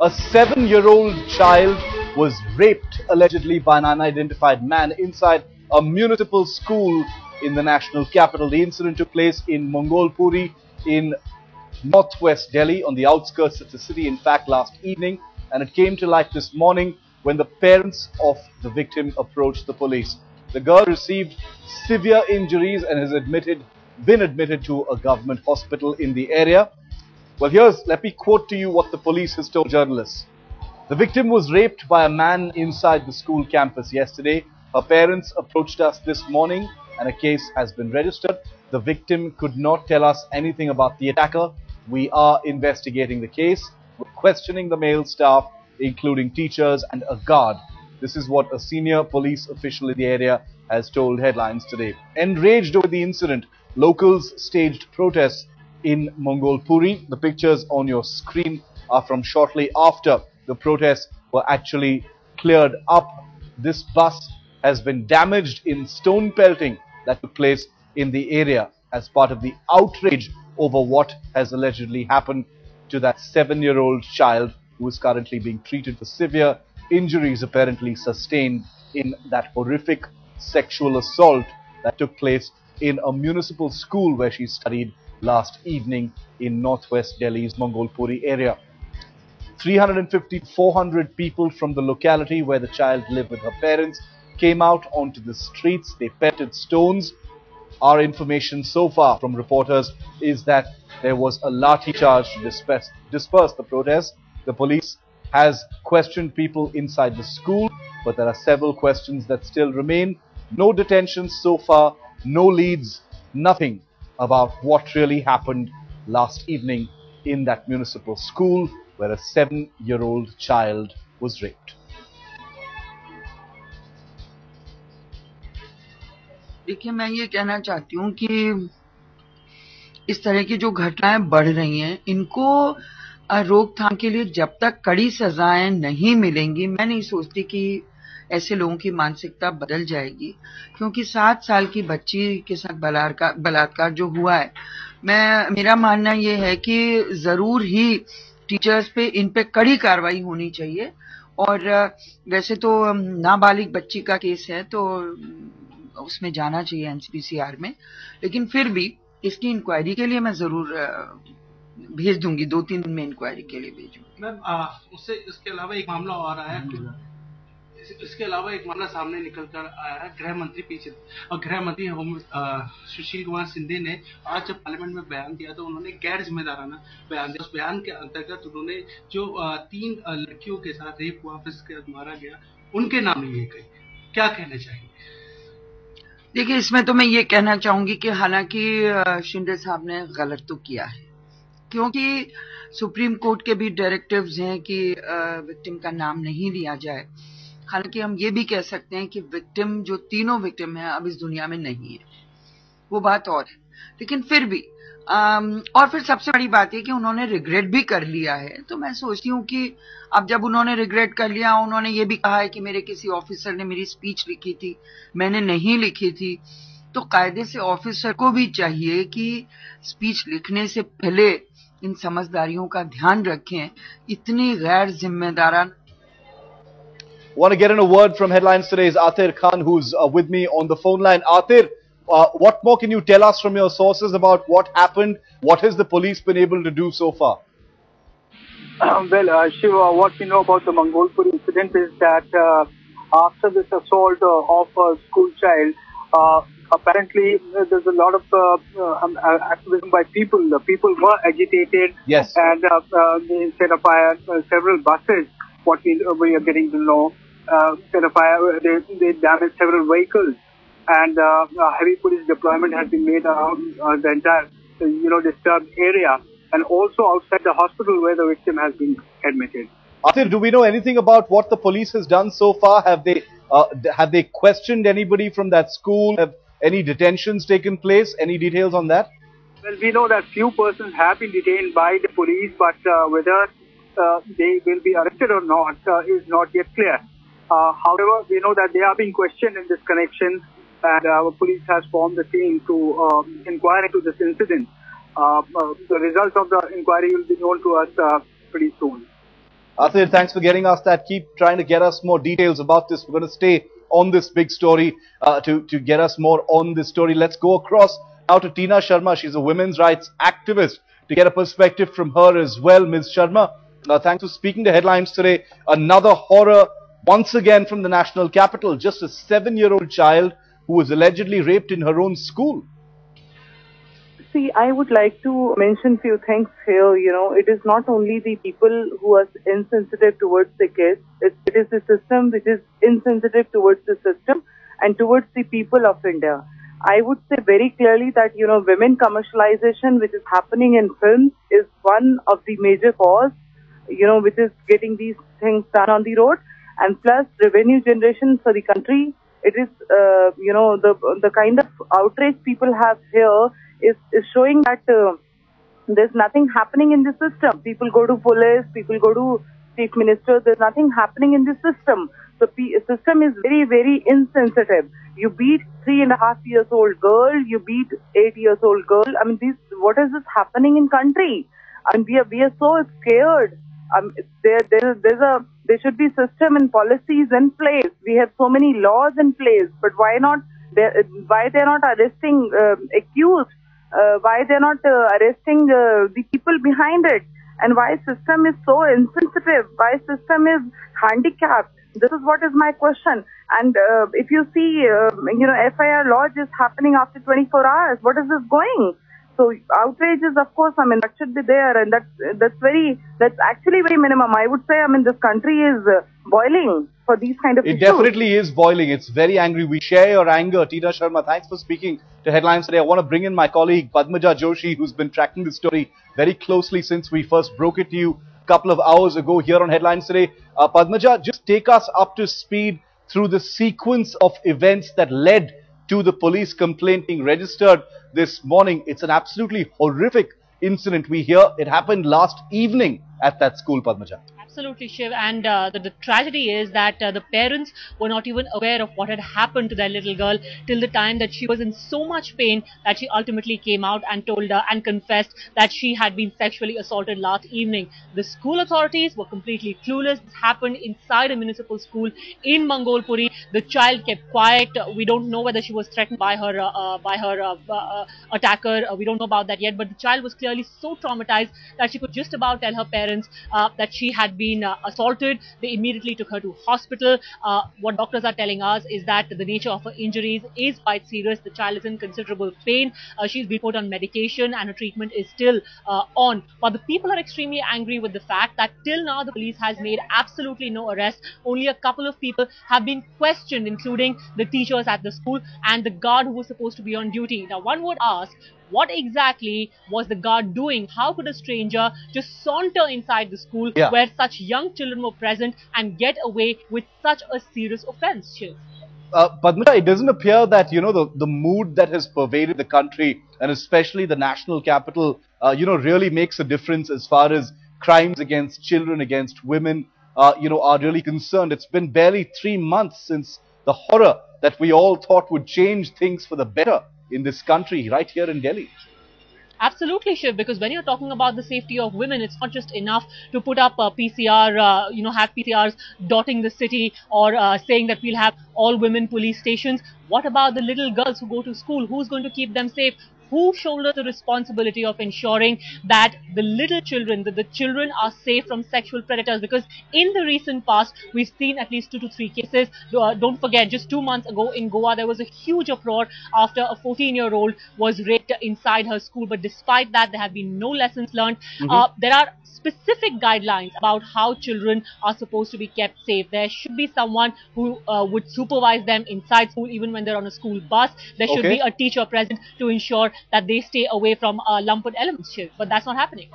A 7-year-old child was raped allegedly by an unidentified man inside a municipal school in the national capital. The incident took place in Mongolpuri in northwest Delhi, on the outskirts of the city, in fact, last evening, and it came to light this morning when the parents of the victim approached the police. The girl received severe injuries and has been admitted to a government hospital in the area. Well, let me quote to you what the police has told journalists. The victim was raped by a man inside the school campus yesterday. Her parents approached us this morning and a case has been registered. The victim could not tell us anything about the attacker. We are investigating the case. We're questioning the male staff, including teachers and a guard. This is what a senior police official in the area has told Headlines today. Enraged over the incident, locals staged protests in Mongolpuri. The pictures on your screen are from shortly after the protests were actually cleared up. This bus has been damaged in stone pelting that took place in the area as part of the outrage over what has allegedly happened to that 7-year-old child who is currently being treated for severe injuries apparently sustained in that horrific sexual assault that took place in a municipal school where she studied last evening in northwest Delhi's Mongolpuri area. 350 to 400 people from the locality where the child lived with her parents came out onto the streets. They pelted stones. Our information so far from reporters is that there was a lathi charge to disperse the protest. The police has questioned people inside the school, but there are several questions that still remain. No detentions so far, no leads, nothing about what really happened last evening in that municipal school where a 7-year-old child was raped. देखिए, मैं ये कहना चाहती हूँ कि इस तरह की जो घटनाएं बढ़ रही हैं, इनको रोकथाम के लिए जब तक कड़ी सजाएं नहीं मिलेंगी, मैं नहीं सोचती कि ऐसे लोगों की मानसिकता बदल जाएगी। क्योंकि 7 साल की बच्ची के साथ बलात्कार जो हुआ है, मेरा मानना ये है कि जरूर ही टीचर्स पे इन पे कड़ी कार्रवाई होनी चाहिए। और वैसे तो नाबालिग बच्ची का केस है तो उसमें जाना चाहिए एनसीपीसीआर में, लेकिन फिर भी इसकी इंक्वायरी के लिए मैं जरूर भेज दूंगी, 2-3 दिन में इंक्वायरी के लिए भेजूंगी। मैम, उससे इसके अलावा एक मामला और आया है। इसके अलावा एक मामला सामने निकल कर आया है। गृह मंत्री सुशील कुमार शिंदे ने आज जब पार्लियामेंट में बयान दिया तो उन्होंने गैर जिम्मेदाराना बयान दिया। उस बयान के अंतर्गत उन्होंने जो 3 लड़कियों के साथ रेप हुआ, फिर मारा गया, उनके नाम लिए गए। क्या कहना चाहिए? देखिए, इसमें तो मैं ये कहना चाहूंगी कि हालांकि शिंदे साहब ने गलत तो किया है, क्योंकि सुप्रीम कोर्ट के भी डायरेक्टिव्स हैं कि विक्टिम का नाम नहीं लिया जाए। हालांकि हम ये भी कह सकते हैं कि विक्टिम, जो तीनों विक्टिम हैं, अब इस दुनिया में नहीं है, वो बात और है। लेकिन फिर भी और फिर सबसे बड़ी बात है कि उन्होंने रिग्रेट भी कर लिया है। तो मैं सोचती हूँ कि अब जब उन्होंने रिग्रेट कर लिया, उन्होंने ये भी कहा है कि मेरे किसी ऑफिसर ने मेरी स्पीच लिखी थी, मैंने नहीं लिखी थी, तो कायदे से ऑफिसर को भी चाहिए कि स्पीच लिखने से पहले इन समझदारियों का ध्यान रखें। इतनी गैर जिम्मेदाराना। Want to get in a word from Headlines today is ATIR Khan, who's with me on the phone line. ATIR, what more can you tell us from your sources about what happened? What has the police been able to do so far? Shiva, what we know about the Mongolpur incident is that after this assault of a school child, apparently there's a lot of activism by people. The people were agitated, yes, and they set afire several buses. What we are getting to know, set afire, they damaged several vehicles, and heavy police deployment has been made around the entire, disturbed area, and also outside the hospital where the victim has been admitted. ATIR, do we know anything about what the police has done so far? Have they questioned anybody from that school? Have any detentions taken place? Any details on that? Well, we know that few persons have been detained by the police, but whether they will be arrested or not is not yet clear. However, we know that they are being questioned in this connection, and our police has formed a team to inquire into this incident. The results of the inquiry will be known to us pretty soon. Atir, thanks for getting us that. Keep trying to get us more details about this. We're going to stay on this big story to get us more on this story. Let's go across now to Tina Sharma. She's a women's rights activist, to get a perspective from her as well. Ms. Sharma, thanks for speaking to Headlines today. Another horror once again from the national capital. Just a 7-year-old child who was allegedly raped in her own school. See, I would like to mention few things here. You know, it is not only the people who are insensitive towards the kids. It is the system which is insensitive towards the system and towards the people of India. I would say very clearly that, you know, women commercialization, which is happening in films, is one of the major cause, you know, which is getting these things done on the road. And plus revenue generation for the country. It is, you know, the kind of outrage people have here is showing that there's nothing happening in the system. People go to police, people go to chief minister. There's nothing happening in the system. The system is very, very insensitive. You beat 3.5 years old girl, you beat 8 years old girl. I mean, what is this happening in country? And we are so scared. There should be system and policies in place. We have so many laws in place, but why they're not arresting accused? Why they're not arresting the people behind it? And why system is so insensitive? Why system is handicapped? This is what is my question. And if you see, you know, FIR lodge is happening after 24 hours. What is this going? So outrages, of course, I mean, that should be there, and that's actually very minimum. I would say, I mean, this country is boiling for these kind of issues. It definitely is boiling. It's very angry. We share your anger. Tina Sharma, thanks for speaking to Headlines today. I want to bring in my colleague Padmaja Joshi, who's been tracking this story very closely since we first broke it to you a couple of hours ago here on Headlines today. Padmaja, just take us up to speed through the sequence of events that led to the police complaint being registered this morning. It's an absolutely horrific incident. We hear it happened last evening at that school, Padmaja. Absolutely, Shiv. And the tragedy is that the parents were not even aware of what had happened to their little girl till the time that she was in so much pain that she ultimately came out and told and confessed that she had been sexually assaulted last evening. The school authorities were completely clueless. This happened inside a municipal school in Mangolpuri. The child kept quiet. We don't know whether she was threatened by her attacker. We don't know about that yet. But the child was clearly so traumatized that she could just about tell her parents that she had been assaulted. They immediately took her to hospital. What doctors are telling us is that the nature of her injuries is quite serious. The child is in considerable pain. She's been put on medication and her treatment is still on. But the people are extremely angry with the fact that till now the police has made absolutely no arrest. Only a couple of people have been questioned, including the teachers at the school and the guard who was supposed to be on duty. Now one would ask, what exactly was the guard doing? How could a stranger just saunter inside the school where such young children were present and get away with such a serious offense, Shiv? Padma, it doesn't appear that, you know, the mood that has pervaded the country and especially the national capital, you know, really makes a difference as far as crimes against children, against women, you know, are really concerned. It's been barely 3 months since the horror that we all thought would change things for the better in this country, right here in Delhi. Absolutely, Shiv, because when you're talking about the safety of women, it's not just enough to put up a PCR, you know, have PCRs dotting the city or saying that we'll have all women police stations. What about the little girls who go to school? Who's going to keep them safe? Who shoulders the responsibility of ensuring that the little children, the children are safe from sexual predators? Because in the recent past, we've seen at least 2 to 3 cases. Don't forget, just 2 months ago in Goa, there was a huge uproar after a 14-year-old was raped inside her school. But despite that, there have been no lessons learned. There are specific guidelines about how children are supposed to be kept safe. There should be someone who would supervise them inside school, even when they're on a school bus. There should be a teacher present to ensure that they stay away from lumpen elements, but that's not happening.